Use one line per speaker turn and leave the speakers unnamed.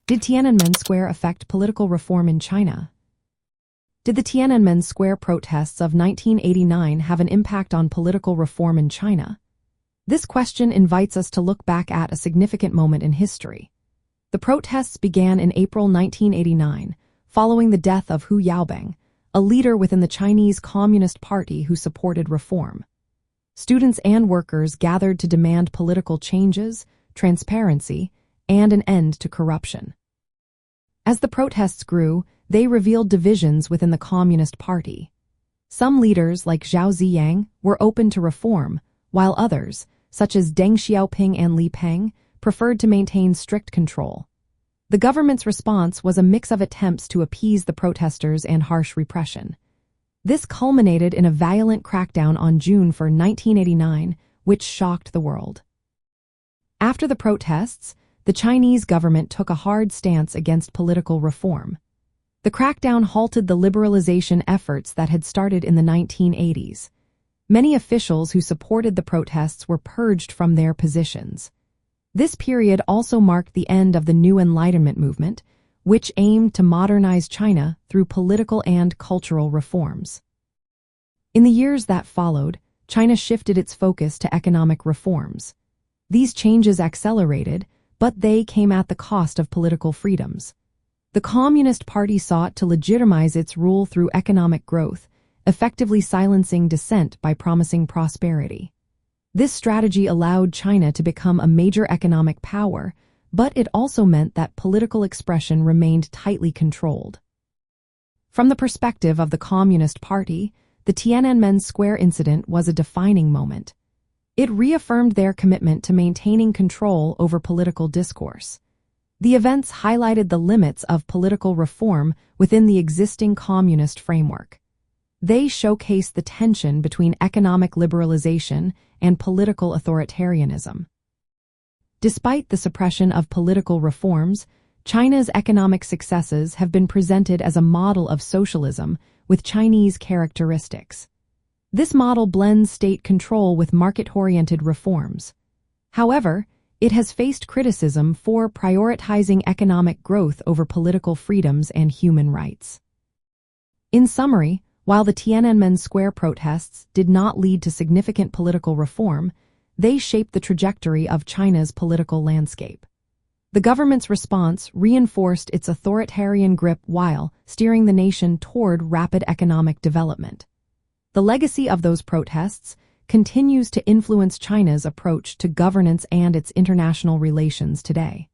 Did Tiananmen Square affect political reform in China? Did the Tiananmen Square protests of 1989 have an impact on political reform in China? This question invites us to look back at a significant moment in history. The protests began in April 1989, following the death of Hu Yaobang, a leader within the Chinese Communist Party who supported reform. Students and workers gathered to demand political changes, transparency, and an end to corruption. As the protests grew, they revealed divisions within the Communist Party. Some leaders, like Zhao Ziyang, were open to reform, while others, such as Deng Xiaoping and Li Peng, preferred to maintain strict control. The government's response was a mix of attempts to appease the protesters and harsh repression. This culminated in a violent crackdown on June 4, 1989, which shocked the world. After the protests, the Chinese government took a hard stance against political reform. The crackdown halted the liberalization efforts that had started in the 1980s. Many officials who supported the protests were purged from their positions. This period also marked the end of the New Enlightenment movement, which aimed to modernize China through political and cultural reforms. In the years that followed, China shifted its focus to economic reforms. These changes accelerated, but they came at the cost of political freedoms. The Communist Party sought to legitimize its rule through economic growth, effectively silencing dissent by promising prosperity. This strategy allowed China to become a major economic power, but it also meant that political expression remained tightly controlled. From the perspective of the Communist Party, the Tiananmen Square incident was a defining moment. It reaffirmed their commitment to maintaining control over political discourse. The events highlighted the limits of political reform within the existing communist framework. They showcased the tension between economic liberalization and political authoritarianism. Despite the suppression of political reforms, China's economic successes have been presented as a model of socialism with Chinese characteristics. This model blends state control with market-oriented reforms. However, it has faced criticism for prioritizing economic growth over political freedoms and human rights. In summary, while the Tiananmen Square protests did not lead to significant political reform, they shaped the trajectory of China's political landscape. The government's response reinforced its authoritarian grip while steering the nation toward rapid economic development. The legacy of those protests continues to influence China's approach to governance and its international relations today.